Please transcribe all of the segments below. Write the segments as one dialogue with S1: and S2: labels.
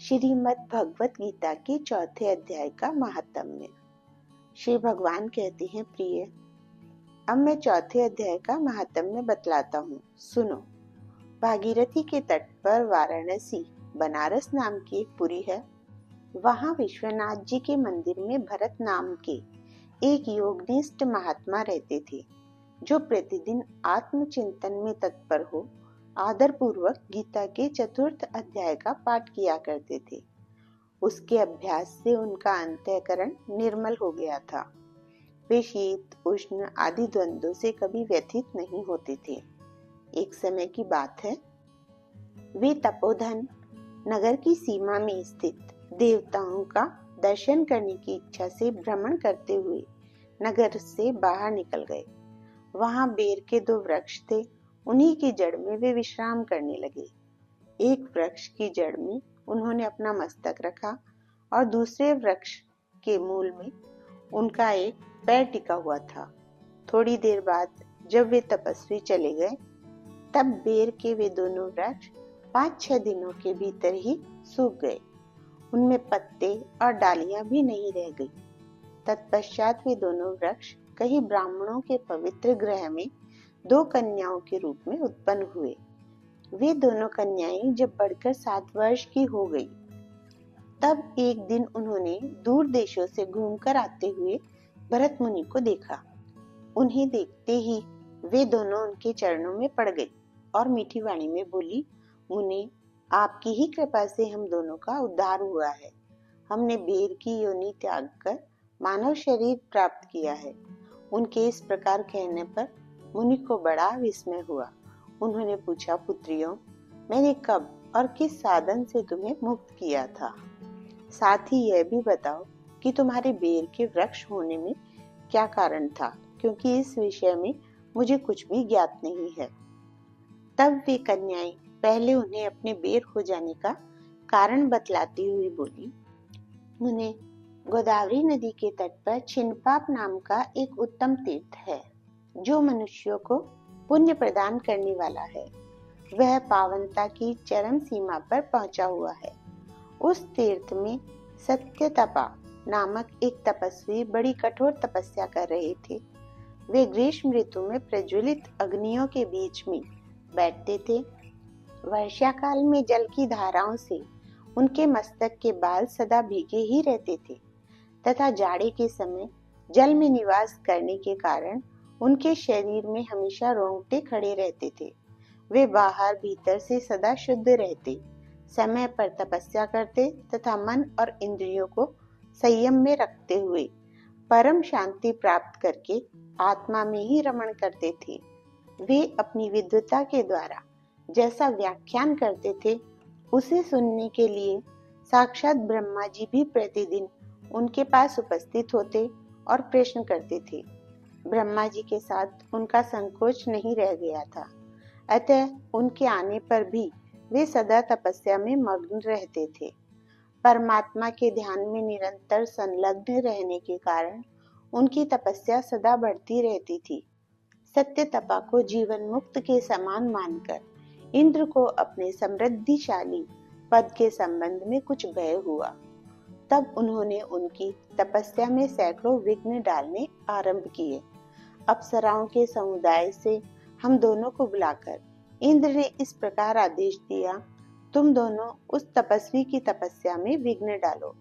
S1: श्रीमद् भगवत गीता के चौथे अध्याय का महात्म्य। श्री भगवान कहते हैं, प्रिय, अब मैं चौथे अध्याय का महात्म्य बतलाता हूँ, सुनो। भागीरथी के तट पर वाराणसी बनारस नाम की एक पुरी है। वहाँ विश्वनाथ जी के मंदिर में भरत नाम के एक योगनिष्ठ महात्मा रहते थे, जो प्रतिदिन आत्मचिंतन में तत्पर हो आदर पूर्वक गीता के चतुर्थ अध्याय का पाठ किया करते थे। उसके अभ्यास से उनका अंतःकरण निर्मल हो गया था। वे शीत उष्ण आदि द्वंद्वों से कभी व्यथित नहीं होते थे। एक समय की बात है, वे तपोधन नगर की सीमा में स्थित देवताओं का दर्शन करने की इच्छा से भ्रमण करते हुए नगर से बाहर निकल गए। वहां बेर के 2 वृक्ष थे। उन्हीं की जड़ में वे विश्राम करने लगे। एक वृक्ष की जड़ में उन्होंने अपना मस्तक रखा और दूसरे वृक्ष के मूल में उनका एक पैर टिका हुआ था। थोड़ी देर बाद जब वे तपस्वी चले गए, तब बेर के वे दोनों वृक्ष 5-6 दिनों के भीतर ही सूख गए। उनमें पत्ते और डालियां भी नहीं रह गई। तत्पश्चात वे दोनों वृक्ष कहीं ब्राह्मणों के पवित्र गृह में 2 कन्याओं के रूप में उत्पन्न हुए। वे दोनों कन्याएं जब बढ़कर 7 वर्ष की हो गई, तब एक दिन उन्होंने दूर देशों से घूमकर आते हुए भरत मुनि को देखा। उन्हें देखते ही वे दोनों उनके चरणों में पड़ गई और मीठी वाणी में बोली, मुने, आपकी ही कृपा से हम दोनों का उद्धार हुआ है। हमने बेर की योनि त्याग कर मानव शरीर प्राप्त किया है। उनके इस प्रकार कहने पर मुनि को बड़ा विस्मय हुआ। उन्होंने पूछा, पुत्रियों, मैंने कब और किस साधन से तुम्हें मुक्त किया था? साथ ही यह भी बताओ कि तुम्हारे बेर के वृक्ष होने में क्या कारण था, क्योंकि इस विषय में मुझे कुछ भी ज्ञात नहीं है। तब वे कन्याएं पहले उन्हें अपने बेर हो जाने का कारण बतलाती हुई बोली, मुने, गोदावरी नदी के तट पर छिन्नपाप नाम का एक उत्तम तीर्थ है, जो मनुष्यों को पुण्य प्रदान करने वाला है। वह पावनता की चरम सीमा पर पहुंचा हुआ है। उस तीर्थ में सत्यतपा नामक एक तपस्वी बड़ी कठोर तपस्या कर रहे थे। वे ग्रीष्म ऋतु में प्रज्वलित अग्नियों के बीच में बैठते थे। वर्षा काल में जल की धाराओं से उनके मस्तक के बाल सदा भीगे ही रहते थे तथा जाड़े के समय जल में निवास करने के कारण उनके शरीर में हमेशा रोंगटे खड़े रहते थे। वे बाहर भीतर से सदा शुद्ध रहते, समय पर तपस्या करते तथा मन और इंद्रियों को संयम में रखते हुए परम शांति प्राप्त करके आत्मा में ही रमण करते थे। वे अपनी विद्वता के द्वारा जैसा व्याख्यान करते थे, उसे सुनने के लिए साक्षात ब्रह्मा जी भी प्रतिदिन उनके पास उपस्थित होते और प्रश्न करते थे। ब्रह्मा जी के साथ उनका संकोच नहीं रह गया था, अतः उनके आने पर भी वे सदा तपस्या में मग्न रहते थे। परमात्मा के ध्यान में निरंतर संलग्न रहने के कारण उनकी तपस्या सदा बढ़ती रहती थी। सत्य तपा को जीवन मुक्त के समान मानकर इंद्र को अपने समृद्धिशाली पद के संबंध में कुछ भय हुआ। तब उन्होंने उनकी तपस्या में सैकड़ों विघ्न डालने आरंभ किए। अप्सराओं के समुदाय से हम दोनों को बुलाकर इंद्र ने इस प्रकार आदेश दिया, तुम दोनों उस तपस्वी की तपस्या में विघ्न डालो,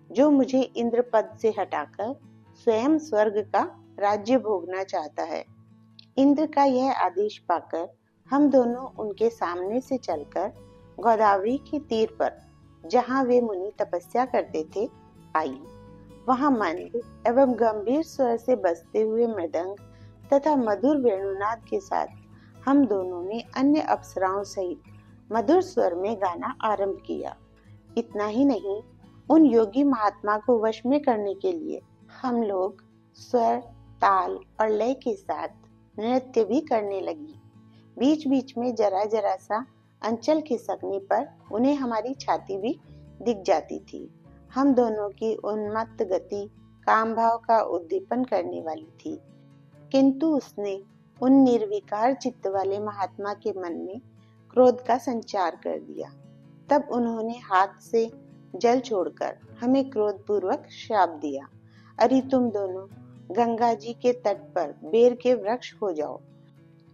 S1: जो मुझे इंद्र पद से हटाकर स्वयं स्वर्ग का राज्य भोगना चाहता है। इंद्र का यह आदेश पाकर हम दोनों उनके सामने से चलकर गोदावरी के तीर पर, जहाँ वे मुनि तपस्या करते थे, आई। वहाँ मंद एवं गंभीर स्वर से बजते हुए मृदंग तथा मधुर वेणुनाद के साथ हम दोनों ने अन्य अप्सराओं सहित मधुर स्वर में गाना आरंभ किया। इतना ही नहीं, उन योगी महात्मा को वश में करने के लिए हम लोग स्वर, ताल और लय के साथ नृत्य भी करने लगी। बीच बीच में जरा जरा सा अंचल खिसकने पर उन्हें हमारी छाती भी दिख जाती थी। हम दोनों की उन्मत्त गति काम भाव का उद्दीपन करने वाली थी, किंतु उसने उन निर्विकार चित्त वाले महात्मा के मन में क्रोध का संचार कर दिया। तब उन्होंने हाथ से जल छोड़कर हमें क्रोधपूर्वक श्राप दिया, अरे तुम दोनों गंगा जी के तट पर बेर के वृक्ष हो जाओ।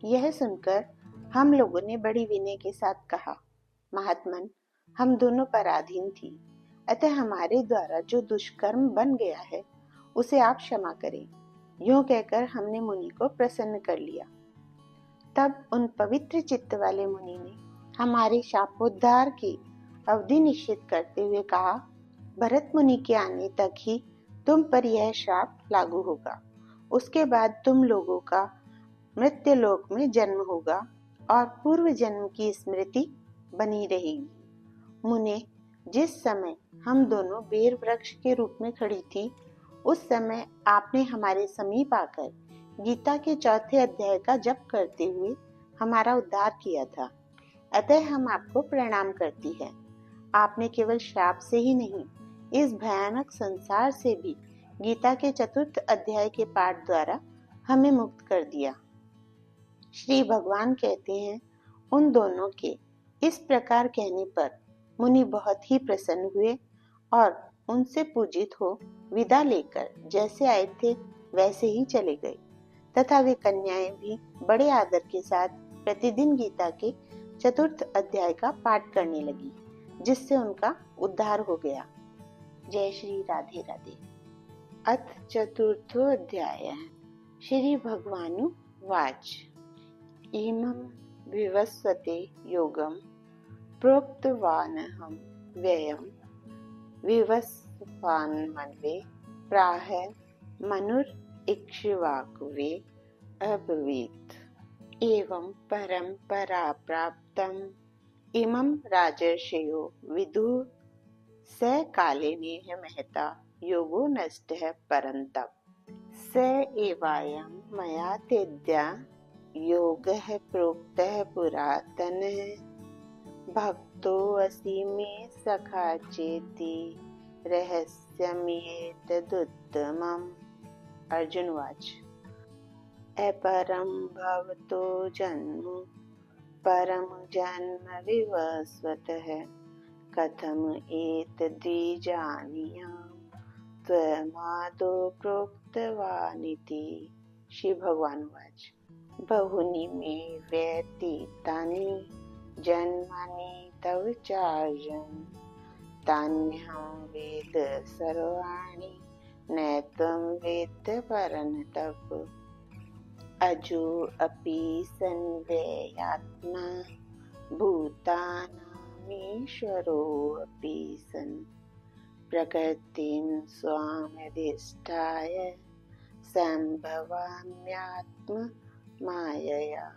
S1: यह सुनकर हम लोगों ने बड़ी विनय के साथ कहा, महात्मन, हम दोनों पराधीन थी, अतः हमारे द्वारा जो दुष्कर्म बन गया है उसे आप क्षमा करें। यूं कहकर हमने मुनि को प्रसन्न कर लिया। तब उन पवित्र चित्त वाले मुनि ने हमारे शापोद्धार की अवधि निश्चित करते हुए कहा, भरत मुनि के आने तक ही तुम पर यह श्राप लागू होगा। उसके बाद तुम लोगों का मृत्युलोक में जन्म होगा और पूर्व जन्म की स्मृति बनी रहेगी। मुने, जिस समय हम दोनों बेर वृक्ष के रूप में खड़ी थी, उस समय आपने हमारे समीप आकर गीता के चौथे अध्याय का जप करते हुए हमारा उद्धार किया था, अतः हम आपको प्रणाम करती हैं। आपने केवल श्राप से ही नहीं, इस भयानक संसार से भी गीता के चतुर्थ अध्याय के पाठ द्वारा हमें मुक्त कर दिया। श्री भगवान कहते हैं, उन दोनों के इस प्रकार कहने पर मुनि बहुत ही प्रसन्न हुए और उनसे पूजित हो विदा लेकर जैसे आए थे वैसे ही चले गए, तथा वे कन्याएं भी बड़े आदर के साथ प्रतिदिन गीता के चतुर्थ अध्याय का पाठ करने लगी, जिससे उनका उद्धार हो गया। जय श्री राधे राधे। अथ चतुर्थो अध्याय। श्री भगवानुवाच, इमं विवस्वते योगं प्रोक्तवानहं व्ययं विवस्वान्मन्वे प्राह मनुरिक्ष्वाकुवे अब्रवीत्। एवं परम्परा प्राप्तम् इमं राजर्षयो विदुः स कालेनेह महता योगो नष्टः परन्तप। स एवायं मया तेद्या योगः प्रोक्तः पुरातनः। भक्तो असि मे सखा चेति रहस्यमेतदुत्तमम्। अर्जुनवाच, अपरं भवतो जन्म परम जन्म विवस्वतः कथम एतद्विजानीयाम् त्वमादौ प्रोक्तवानिति। श्री भगवानुवाच, बहुनि मे व्यतीतानि जन्मानि तव चार्जुन तान्यहं वेद सर्वाणि न त्वं वेत्त परन्तप। अजोऽपि सन्व्ययात्मा भूतानामीश्वरोऽपि सन् प्रकृतिं स्वामधिष्ठाय सम्भवाम्यात्म मायया।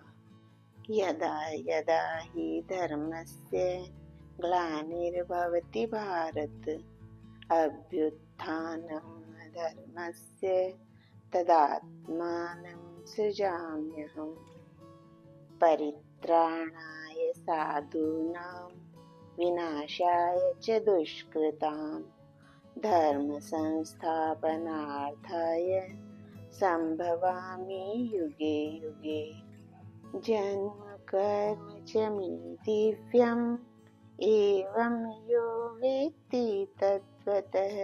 S1: यदा यदा हि धर्मस्य ग्लानिर्भवति भारत अभ्युत्थानं धर्मस्य तदात्मानं सृजाम्यहम्। परित्राणाय साधूनां विनाशाय च दुष्कृतां धर्म संस्थापनार्थाय संभवामि युगे युगे। जन्म कर्म च मे दिव्यम् एवं यो वेत्ति तत्त्वतः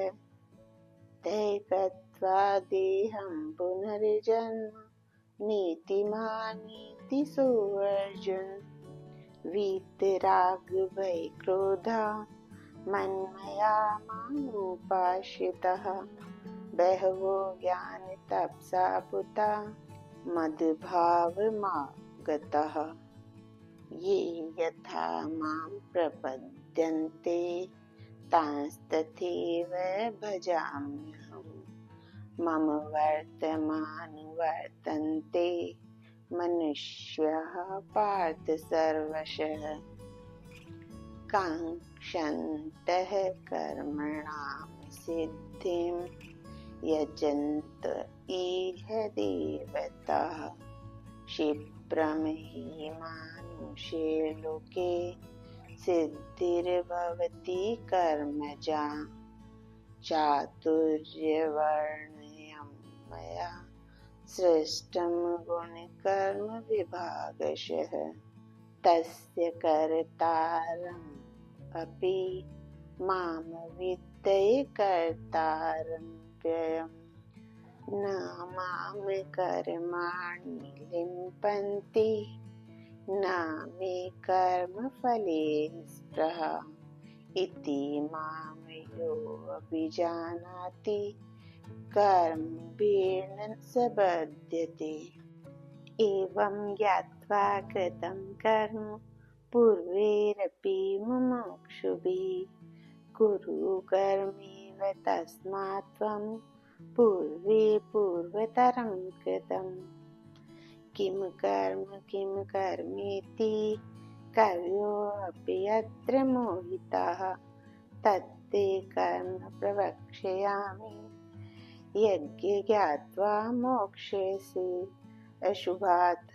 S1: तैकत्वा देहं पुनर्जन्म नीति मानीति सोऽर्जुन। वीतराग भय क्रोधा मन्मया मामुपाश्रिताः बहवो ज्ञान तपसा पुता मद्भावमागताः। ये यथा मां प्रपद्यन्ते तांस्तथैव भजाम्यहम्। मम वर्तमानुवर्तन्ते मनुष्याः पार्थ सर्वशः। काङ्क्षन्तः कर्मणां सिद्धिं यजन्त इह देवताः। क्षिप्रं हि मानुषे लोके सिद्धिर्भवति कर्मजा। चातुर्यवर्ण्यं मया सृष्टं गुणकर्म विभागशः। तस्य कर्तारम् अपि माम विद्ये कर्तारं व्ययम् न माम कर्माणि लिम्पन्ति न मे कर्मफले स्पृहा इति मां यो अभिजानाति कर्मभिर्न स बध्यते। एवं ज्ञात्वा कृतं कर्म पूर्वैरपि मुमुक्षुभिः कुरु कर्मैव तस्मात् त्वं पूर्वे पूर्वतरं कृतम्। किं कर्मेति कवयोऽपि यत्र मोहिताः तत्ते कर्म प्रवक्ष्यामि यज्ञं ज्ञात्वा मोक्ष्यसि अशुभात्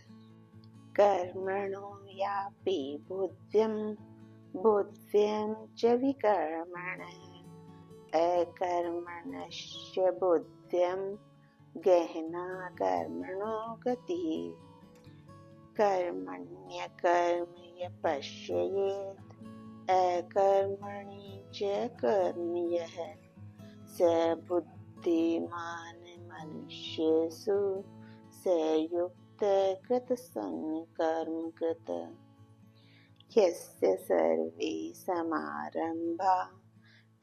S1: कर्मणो यापि बोध्यं च विकर्मणः अकर्मणस्य बोध्यं गहना कर्मणो गतिः। कर्मण्यकर्म यः पश्येत् अकर्मणि च कर्म यः स बुद्धिमान् मनुष्येषु स युक्तः कृतसंकर्म कृतः। यस्य सर्वे समारम्भाः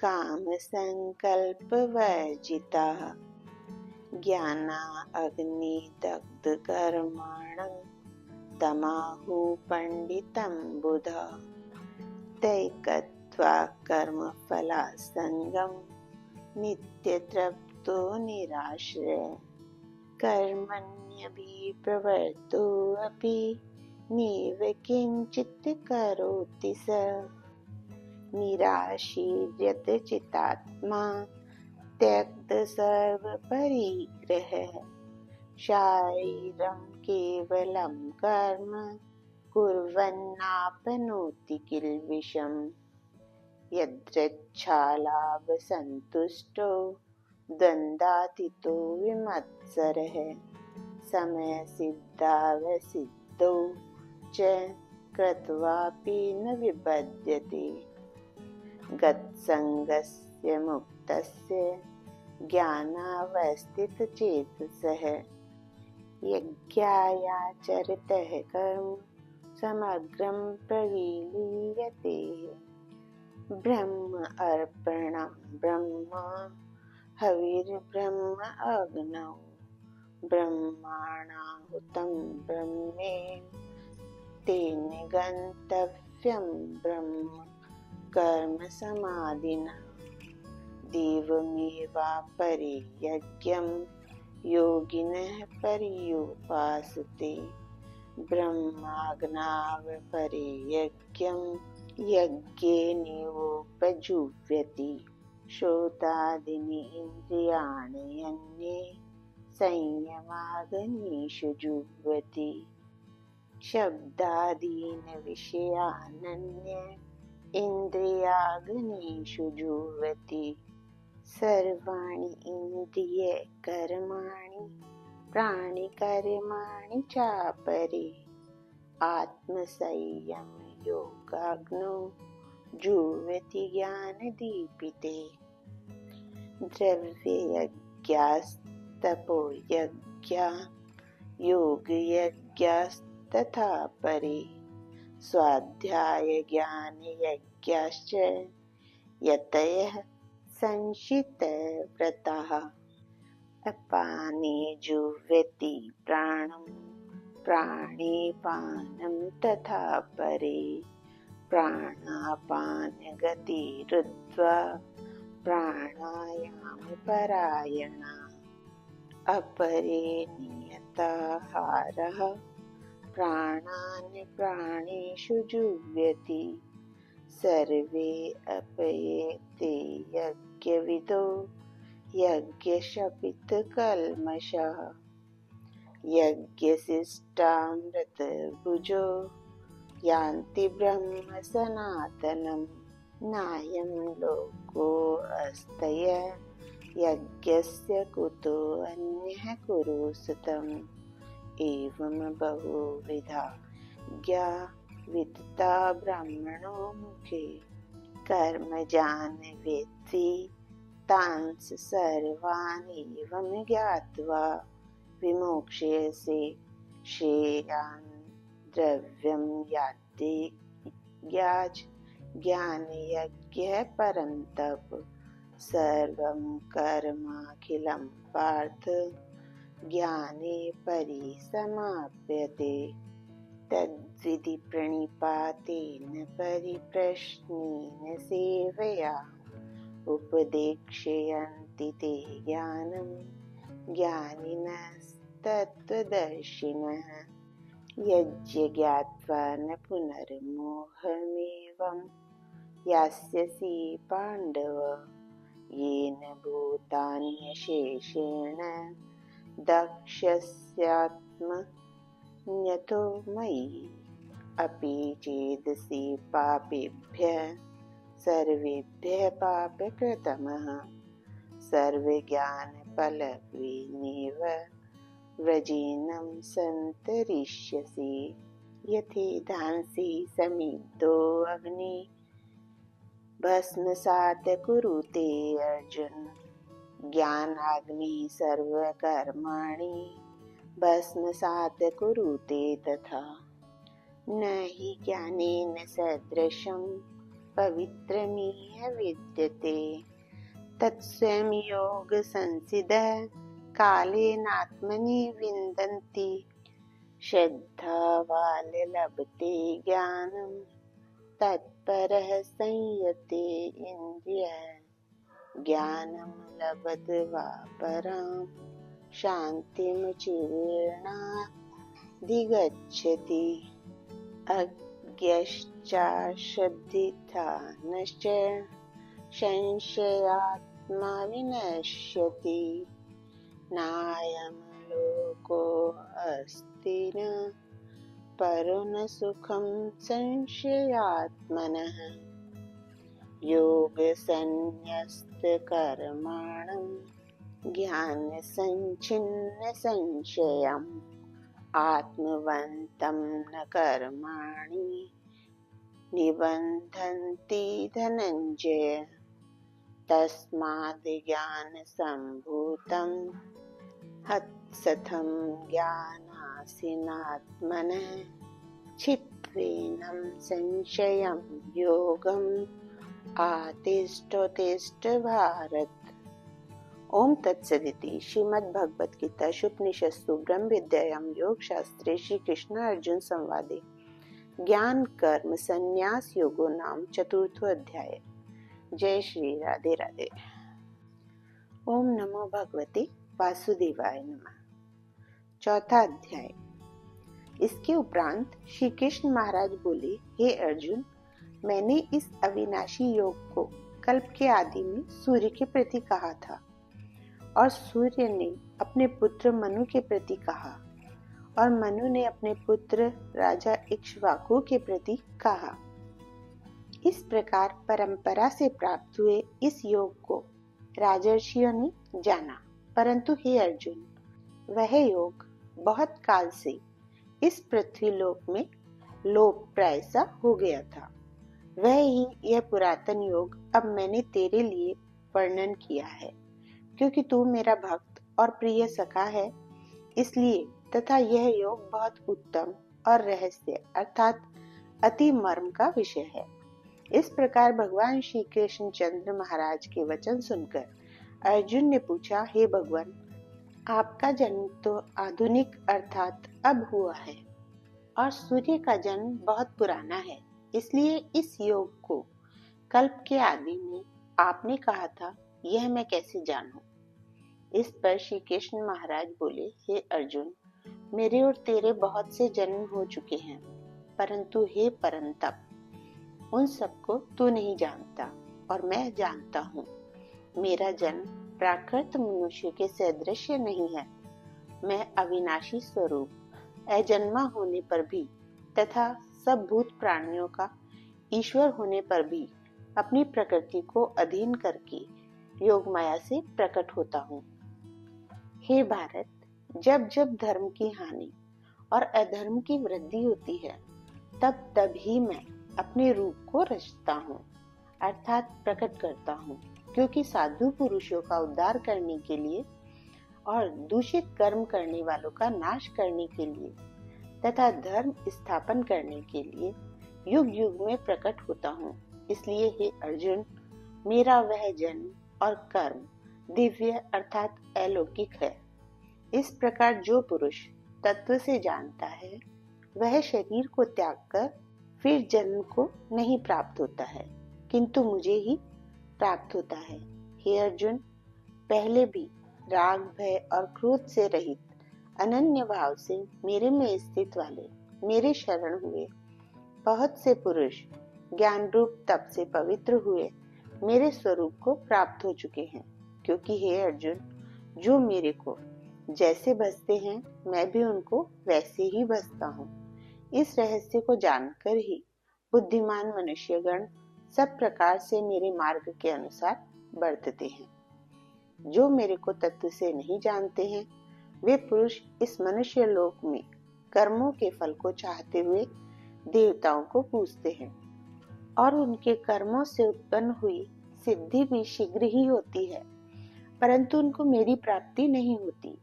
S1: कामसङ्कल्पवर्जिताः ज्ञानाग्निदग्धकर्माणं तमाहुः पण्डितं बुधाः त्यक्त्वा कर्मफलासङ्गं नित्यतृप्तो निराश्रयः कर्मण्यभिप्रवृत्तोऽपि नैव किञ्चित् करोति स निराशीर्यत चित्तात्मा त्यक्तः सर्वपरिग्रहः शारीरं केवलं कर्म कुर्वन्नाप्नोति किल्बिषम् यदृच्छालाभसन्तुष्टो द्वन्द्वातीतो विमत्सरः समयसिद्धावसिद्धौ च कृत्वापि न विबध्यते गतसङ्गस्य मुक्तस्य ज्ञानावस्थितचेतसः यज्ञायाचरितः कर्म समग्रं प्रविलीयते ब्रह्म अर्पणं ब्रह्म हविर्ब्रह्म अग्नौ ब्रह्मणाहुतं ब्रह्मेण तेन गन्तव्यं ब्रह्म कर्म समाधिना देवमेवापरे यज्ञं योगिनः पर्युपासते ब्रह्माग्नावपरे यज्ञं यज्ञेनैवोपजुह्वति श्रोत्रादीनि इन्द्रियाणि अन्ये संयमाग्निषु जुह्वति शब्दादीन् विषयानन्ये इन्द्रियाग्निषु जुह्वति सर्वाणि इन्द्रियकर्माणि प्राणिकर्माणि चापरे आत्मसंयमयोगाग्नौ जुह्वति ज्ञानदीपिते द्रव्ययज्ञास्तपोयज्ञा योगयज्ञास्तथा परे स्वाध्यायज्ञानयज्ञाश्च यतयः संशितव्रताः अपाने जुह्वति प्राणं प्राणेपानं तथा परे प्राणापानगतिरुद्ध्वा प्राणायामपरायणा अपरे नियताहारः प्राणान् प्राणेषु जुह्वति सर्वे अपयेते यज्ञविदो यज्ञशपितकल्मषः यज्ञशिष्टामृतभुजो यान्ति ब्रह्म सनातनम् नायं लोकोऽस्त्य यज्ञस्य कुतो अन्यः कुरु सुतम् एवं बहुविधा ज्ञा विदिता ब्रह्मणो मुखे कर्म जान वेत्ति तांस सर्वान् एवं ज्ञात्वा विमोक्ष्यसे श्रेयान् द्रव्यं याति ज्ञाच ज्ञानयज्ञः परन्तप सर्वं कर्माखिलं पार्थ ज्ञाने परिसमाप्यते तद्विधि प्रणिपातेन परिप्रश्नेन सेवया उपदेक्ष्यन्ति ते ज्ञानं ज्ञानिनस्तत्त्वदर्शिनः यज्ञ ज्ञात्वा न पुनर्मोहमेवं यास्यसि पाण्डव येन भूतान्यशेषेण दक्षस्यात्मन्यतो मयि अपि चेदसि पापेभ्यः सर्वेभ्यः पापकृतमः सर्वज्ञानफलत्वेनैव व्रजेनं सन्तरिष्यसि यथेधांसि समिद्धो अग्नि भस्मसात् कुरुते अर्जुन ज्ञानाग्नि सर्वकर्माणि भस्मसात् कुरुते तथा न हि ज्ञानेन सदृशं पवित्रमिह विद्यते तत्स्वयं योगसंसिद्धः कालेनात्मनि विन्दन्ति श्रद्धावान् लभते ज्ञानं तत्परः संयते इन्द्रियः ज्ञानं लभत्वा परां शान्तिं चिरेणाधिगच्छति अज्ञश्चाश्रद्धिधानश्च संशयात्मा विनश्यति नायं लोकोऽस्ति न परो न सुखं संशयात्मनः योगसन्न्यस्तकर्माणं ज्ञानसञ्छिन्नसंशयम् आत्मवन्तं न कर्माणि निबध्नन्ति धनञ्जय तस्माद् ज्ञानसम्भूतं हत्सथं ज्ञानासीनात्मनः छित्त्वेनं संशयं योगम् आतिष्ठोत्तिष्ठ भारत। ओम तत्सदिति श्रीमद्भगवत गीता उपनिषत्सु ब्रह्म विद्यायां योग शास्त्रे श्री कृष्ण अर्जुन संवादे ज्ञान कर्म संन्यास योगो नाम चतुर्थो अध्याय। जय श्री राधे राधे। ओम नमो भगवते वासुदेवाय नमः। चौथा अध्याय। इसके उपरांत श्री कृष्ण महाराज बोले, हे अर्जुन, मैंने इस अविनाशी योग को कल्प के आदि में सूर्य के प्रति कहा था और सूर्य ने अपने पुत्र मनु के प्रति कहा और मनु ने अपने पुत्र राजा इक्ष्वाकु के प्रति कहा। इस प्रकार परंपरा से प्राप्त हुए इस योग को राजर्षियों ने जाना। परंतु हे अर्जुन, वह योग बहुत काल से इस पृथ्वी लोक में लोप प्राय हो गया था। वह ही यह पुरातन योग अब मैंने तेरे लिए वर्णन किया है, क्योंकि तू मेरा भक्त और प्रिय सखा है, इसलिए तथा यह योग बहुत उत्तम और रहस्य अर्थात अति मर्म का विषय है। इस प्रकार भगवान श्री कृष्ण चंद्र महाराज के वचन सुनकर अर्जुन ने पूछा, हे भगवान, आपका जन्म तो आधुनिक अर्थात अब हुआ है और सूर्य का जन्म बहुत पुराना है, इसलिए इस योग को कल्प के आदि में आपने कहा था, यह मैं कैसे जानूं? इस पर श्री कृष्ण महाराज बोले, हे अर्जुन, मेरे और तेरे बहुत से जन्म हो चुके हैं, परंतु हे परंतप, उन सबको तू नहीं जानता और मैं जानता हूँ। मेरा जन्म प्राकृत मनुष्य के सदृश नहीं है। मैं अविनाशी स्वरूप अजन्मा होने पर भी तथा सब भूत प्राणियों का ईश्वर होने पर भी अपनी प्रकृति को अधीन करके योग माया से प्रकट होता हूँ। हे भारत, जब जब धर्म की हानि और अधर्म की वृद्धि होती है, तब तब ही मैं अपने रूप को रचता हूँ, अर्थात प्रकट करता हूँ, क्योंकि साधु पुरुषों का उद्धार करने के लिए और दूषित कर्म करने वालों का नाश करने के लिए तथा धर्म स्थापन करने के लिए युग युग में प्रकट होता हूँ। इसलिए हे अर्जुन, मेरा वह जन्म और कर्म दिव्य अर्थात अलौकिक है। इस प्रकार जो पुरुष तत्व से जानता है वह शरीर को त्याग कर फिर जन्म को नहीं प्राप्त होता है, किंतु मुझे ही प्राप्त होता है। हे अर्जुन, पहले भी राग भय और क्रोध से रहित अनन्य भाव से मेरे में स्थित वाले मेरे शरण हुए बहुत से पुरुष ज्ञान रूप तप से पवित्र हुए मेरे स्वरूप को प्राप्त हो चुके हैं। क्योंकि हे अर्जुन, जो मेरे को जैसे भजते हैं मैं भी उनको वैसे ही भजता हूँ। इस रहस्य को जानकर ही बुद्धिमान मनुष्यगण सब प्रकार से मेरे मार्ग के अनुसार बरतते हैं। जो मेरे को तत्व से नहीं जानते हैं वे पुरुष इस मनुष्य लोक में कर्मों के फल को चाहते हुए देवताओं को पूजते हैं और उनके कर्मों से उत्पन्न हुई सिद्धि भी शीघ्र ही होती है, परंतु उनको मेरी प्राप्ति नहीं होती।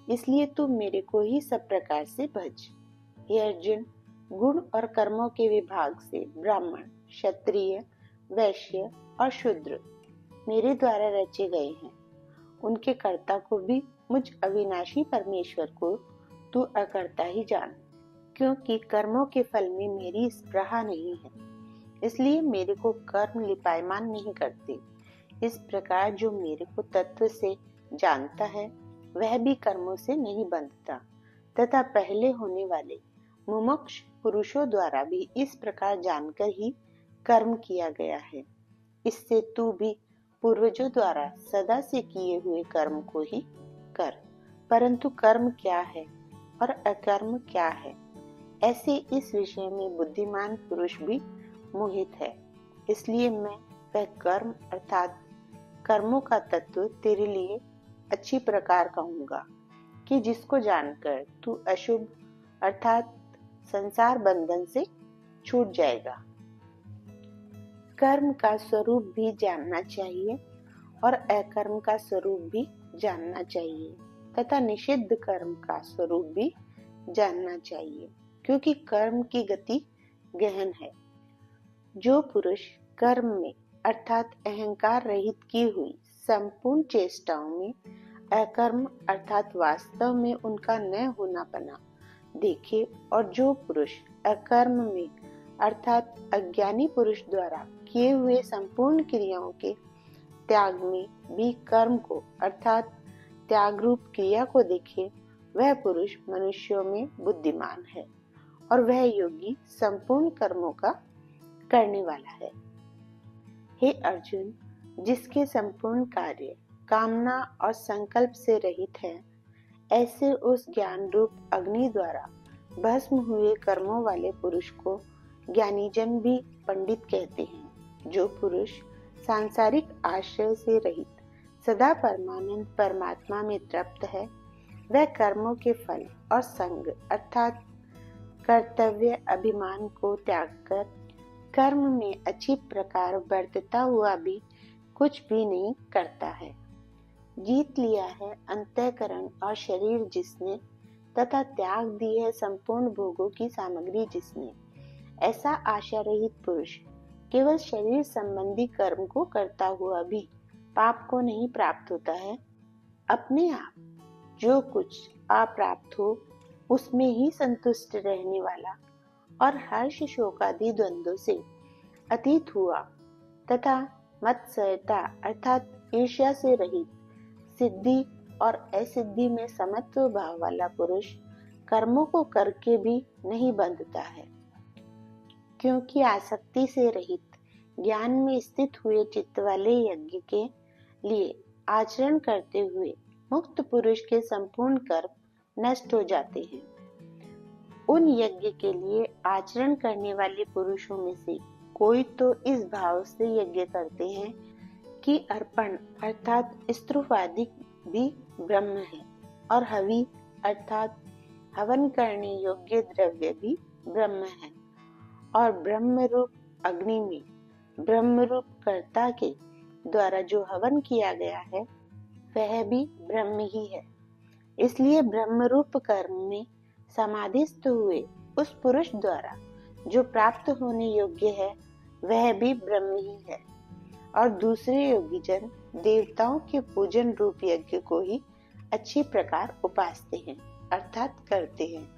S1: इसलिए तुम मेरे को ही सब प्रकार से भज। हे अर्जुन, गुण और कर्मों के विभाग से ब्राह्मण, क्षत्रिय, वैश्य और शूद्र मेरे द्वारा रचे गए हैं। उनके कर्ता को भी मुझ अविनाशी परमेश्वर को तू अकर्ता ही जान, क्योंकि कर्मों के फल में मेरी स्पृहा नहीं है, इसलिए मेरे को कर्म लिपायमान नहीं करते। इस प्रकार जो मेरे को तत्व से जानता है वह भी कर्मों से नहीं बंधता, तथा पहले होने वाले मुमुक्ष पुरुषों द्वारा भी इस प्रकार जानकर ही कर्म किया गया है। इससे तू भी पूर्वजों द्वारा सदा से किए हुए कर्म को ही कर। परंतु कर्म क्या है और अकर्म क्या है, ऐसे इस विषय में बुद्धिमान पुरुष भी मोहित है। इसलिए मैं वह कर्म अर्थात कर्मों का तत्व तेरे लिए अच्छी प्रकार कहूँगा कि जिसको जानकर तू अशुभ अर्थात संसार बंधन से छूट जाएगा। कर्म का स्वरूप भी जानना चाहिए और अकर्म का स्वरूप भी जानना चाहिए तथा निषिद्ध कर्म का स्वरूप भी जानना चाहिए, क्योंकि कर्म की गति गहन है। जो पुरुष कर्म में अर्थात अहंकार रहित की हुई संपूर्ण चेष्टाओं में अकर्म अर्थात वास्तव में उनका न होना बना देखे, और जो पुरुष अकर्म में अर्थात अज्ञानी पुरुष द्वारा किए हुए संपूर्ण क्रियाओं के त्याग में भी कर्म को अर्थात त्याग रूप क्रिया को देखे, वह पुरुष मनुष्यों में बुद्धिमान है और वह योगी संपूर्ण कर्मों का करने वाला है। हे अर्जुन, जिसके संपूर्ण कार्य कामना और संकल्प से रहित है, ऐसे उस ज्ञान रूप अग्नि द्वारा भस्म हुए कर्मों वाले पुरुष को ज्ञानीजन भी पंडित कहते हैं। जो पुरुष सांसारिक आश्रय से रहित सदा परमानंद परमात्मा में तृप्त है, वह कर्मों के फल और संग अर्थात कर्तव्य अभिमान को त्याग कर कर्म में अच्छी प्रकार बरतता हुआ भी कुछ भी नहीं करता है। जीत लिया है अंतःकरण और शरीर जिसने तथा त्याग दी है संपूर्ण भोगों की सामग्री जिसने, ऐसा आशा रहित पुरुष केवल शरीर संबंधी कर्म को करता हुआ भी पाप को नहीं प्राप्त होता है। अपने आप जो कुछ अप्राप्त हो उसमें ही संतुष्ट रहने वाला और हर्ष शोकादि द्वंद्वों से अतीत हुआ तथा मत्सरता अर्थात ईर्ष्या से रहित सिद्धि और असिद्धि में समत्व भाव वाला पुरुष कर्मों को करके भी नहीं बंधता है, क्योंकि आसक्ति से रहित ज्ञान में स्थित हुए चित्त वाले यज्ञ के लिए आचरण करते हुए मुक्त पुरुष के संपूर्ण कर्म नष्ट हो जाते हैं। उन यज्ञ के लिए आचरण करने वाले पुरुषों में से कोई तो इस भाव से यज्ञ करते हैं कि अर्पण अर्थात स्तुपादि भी ब्रह्म है और हवि अर्थात हवन करने योग्य द्रव्य भी ब्रह्म है, और ब्रह्म रूप अग्नि में ब्रह्म रूप कर्ता के द्वारा जो हवन किया गया है वह भी ब्रह्म ही है। इसलिए ब्रह्म रूप कर्म में समाधिस्थ हुए उस पुरुष द्वारा जो प्राप्त होने योग्य है वह भी ब्रह्म ही है। और दूसरे योगी जन देवताओं के पूजन रूप यज्ञ को ही अच्छी प्रकार उपासते हैं अर्थात करते हैं,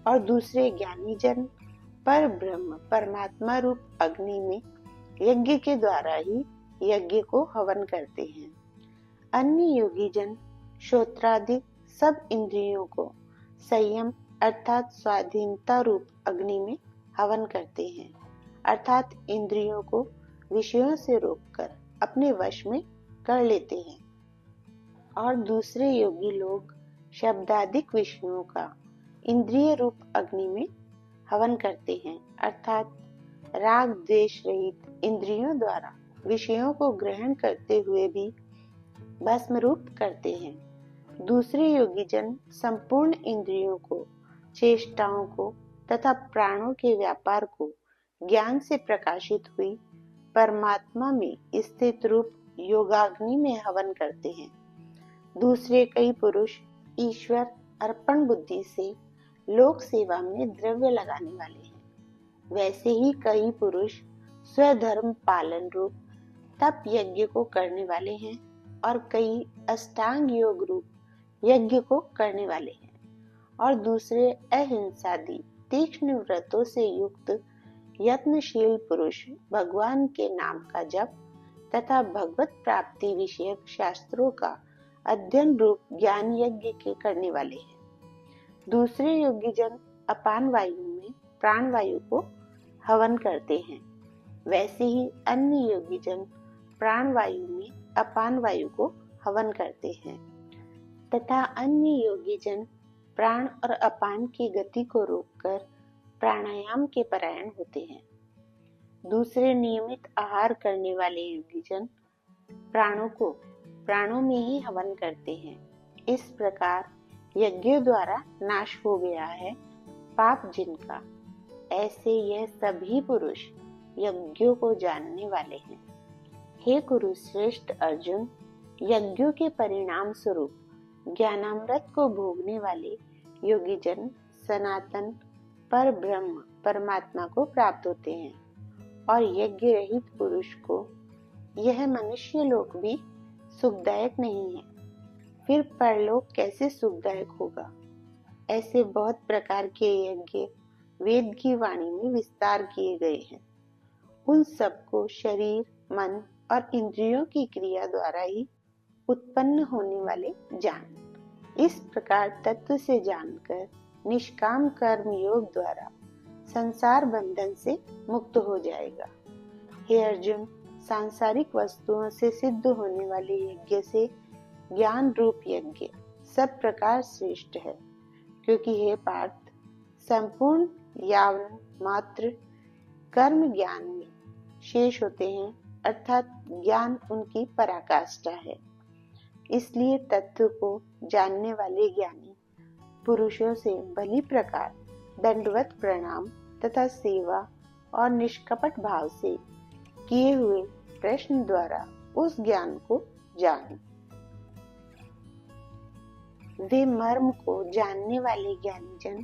S1: और दूसरे ज्ञानी जन पर ब्रह्म परमात्मा रूप अग्नि में यज्ञ के द्वारा ही यज्ञ को हवन करते हैं। अन्य योगी जन श्रोत्रादि सब इंद्रियों को संयम अर्थात स्वाधीनता रूप अग्नि में हवन करते हैं, अर्थात इंद्रियों को विषयों से रोककर अपने वश में कर लेते हैं। और दूसरे योगी लोग शब्दादिक विषयों का इंद्रिय रूप अग्नि में हवन करते हैं, अर्थात राग द्वेष रहित इंद्रियों द्वारा विषयों को ग्रहण करते हुए भी भस्म रूप करते हैं। दूसरे योगी जन संपूर्ण इंद्रियों को, चेष्टाओं को तथा प्राणों के व्यापार को ज्ञान से प्रकाशित हुई परमात्मा में स्थित रूप योगाग्नि में हवन करते हैं। दूसरे कई पुरुष ईश्वर अर्पण बुद्धि से लोक सेवा में द्रव्य लगाने वाले हैं। वैसे ही कई पुरुष स्वधर्म पालन रूप तप यज्ञ को करने वाले हैं और कई अष्टांग योग रूप यज्ञ को करने वाले हैं, और दूसरे अहिंसादि तीक्ष्ण व्रतों से युक्त यत्नशील पुरुष भगवान के नाम का जप तथा भगवत प्राप्ति विषयक शास्त्रों का अध्ययन रूप ज्ञान यज्ञ के करने वाले हैं। दूसरे योगी जन अपान वायु में प्राण वायु को हवन करते हैं। वैसे ही अन्य योगी जन प्राण वायु में अपान वायु को हवन करते हैं, तथा अन्य योगी जन प्राण और अपान की गति को रोककर प्राणायाम के परायण होते हैं। दूसरे नियमित आहार करने वाले योगी जन प्राणों को प्राणों में ही हवन करते हैं। इस प्रकार यज्ञों द्वारा नाश हो गया है पाप जिनका, ऐसे यह सभी पुरुष यज्ञों को जानने वाले हैं। हे कुरु श्रेष्ठ अर्जुन, यज्ञों के परिणाम स्वरूप ज्ञानामृत को भोगने वाले योगी जन सनातन पर ब्रह्म परमात्मा को प्राप्त होते हैं, और यज्ञ रहित पुरुष को यह मनुष्य लोक भी सुखदायक नहीं है, फिर परलोक कैसे सुखदायक होगा। ऐसे बहुत प्रकार के यज्ञ वेद की वाणी में विस्तार किए गए हैं। उन सबको शरीर, मन और इंद्रियों की क्रिया द्वारा ही उत्पन्न होने वाले जान। इस प्रकार तत्व से जानकर निष्काम कर्म योग द्वारा संसार बंधन से मुक्त हो जाएगा। हे अर्जुन, सांसारिक वस्तुओं से सिद्ध होने वाले यज्ञ से ज्ञान रूप यज्ञ सब प्रकार श्रेष्ठ है, क्योंकि हे पार्थ, संपूर्ण यावन मात्र कर्म ज्ञान में शेष होते हैं, अर्थात ज्ञान उनकी पराकाष्ठा है। इसलिए तत्व को जानने वाले ज्ञानी पुरुषों से भली प्रकार दंडवत प्रणाम तथा सेवा और निष्कपट भाव से किए हुए प्रश्न द्वारा उस ज्ञान को जान। वे मर्म को जानने वाले ज्ञानी जन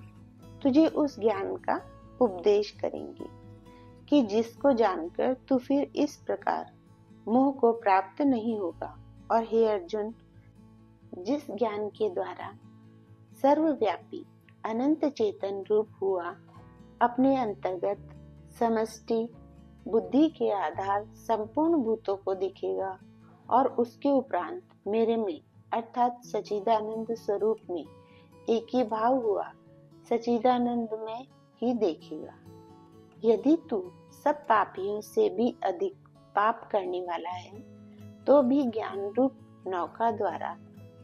S1: तुझे उस ज्ञान का उपदेश करेंगे कि जिसको जानकर तू फिर इस प्रकार मोह को प्राप्त नहीं होगा। और हे अर्जुन, जिस ज्ञान के द्वारा सर्वव्यापी अनंत चेतन रूप हुआ अपने अंतर्गत समष्टि बुद्धि के आधार संपूर्ण भूतों को दिखेगा, और उसके उपरांत मेरे में अर्थात सच्चिदानंद स्वरूप में एक ही भाव हुआ सच्चिदानंद में ही देखेगा। यदि तू सब पापियों से भी अधिक पाप करने वाला है तो भी ज्ञान रूप नौका द्वारा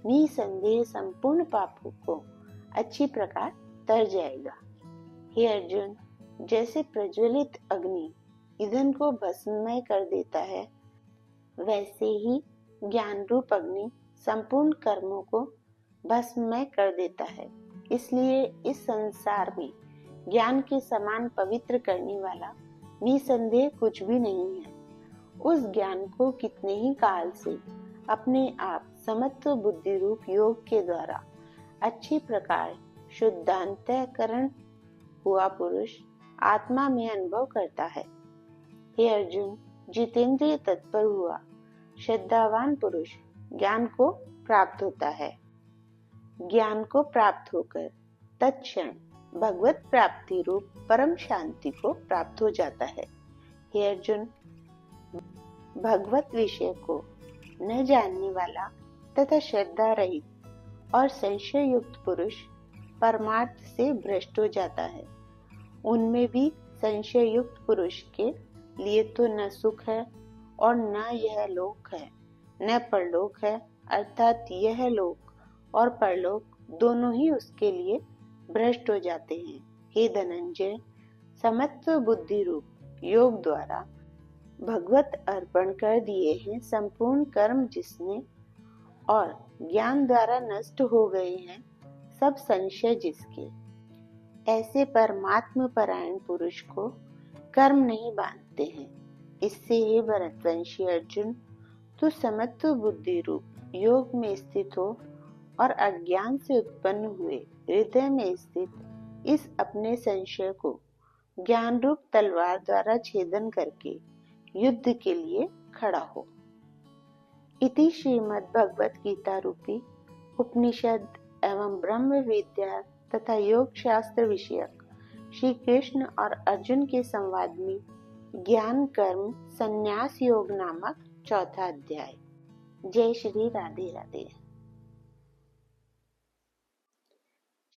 S1: निसंदेह संपूर्ण पापों को अच्छी प्रकार तर जाएगा। हे अर्जुन, जैसे प्रज्वलित अग्नि ईंधन को भस्ममय कर देता है, वैसे ही ज्ञान रूप अग्नि संपूर्ण कर्मों को भस्ममय कर देता है। इसलिए इस संसार में ज्ञान के समान पवित्र करने वाला निसंदेह कुछ भी नहीं है। उस ज्ञान को कितने ही काल से अपने आप समत्व बुद्धि रूप योग के द्वारा अच्छी प्रकार शुद्धांतःकरण हुआ पुरुष आत्मा में अनुभव करता है। हे अर्जुन, जितेंद्रिय तत्पर हुआ श्रद्धावान पुरुष ज्ञान को प्राप्त होता है। ज्ञान को प्राप्त होकर तत्क्षण भगवत प्राप्ति रूप परम शांति को प्राप्त हो जाता है। हे अर्जुन, भगवत विषय को न जानने वाला तथा श्रद्धा रहित और संशय युक्त पुरुष परमार्थ से भ्रष्ट हो जाता है। उनमें भी संशय युक्त पुरुष के लिए तो न सुख है और न यह लोक है न परलोक है, अर्थात यह लोक और परलोक दोनों ही उसके लिए भ्रष्ट हो जाते हैं। हे धनंजय, समत्व बुद्धि रूप योग द्वारा भगवत अर्पण कर दिए हैं संपूर्ण कर्म जिसने और ज्ञान द्वारा नष्ट हो गए हैं सब संशय जिसके, ऐसे परमात्म परायण पुरुष को कर्म नहीं बांधते हैं। इससे हे भरतवंशी अर्जुन, तू समत्व बुद्धि रूप योग में स्थित हो और अज्ञान से उत्पन्न हुए हृदय में स्थित इस अपने संशय को ज्ञान रूप तलवार द्वारा छेदन करके युद्ध के लिए खड़ा हो। इति श्रीमद् भगवत गीता रूपी उपनिषद एवं ब्रह्म विद्या तथा योग शास्त्र विषयक श्री कृष्ण और अर्जुन के संवाद में ज्ञान कर्म संन्यास योग नामक चौथा अध्याय। जय श्री राधे राधे।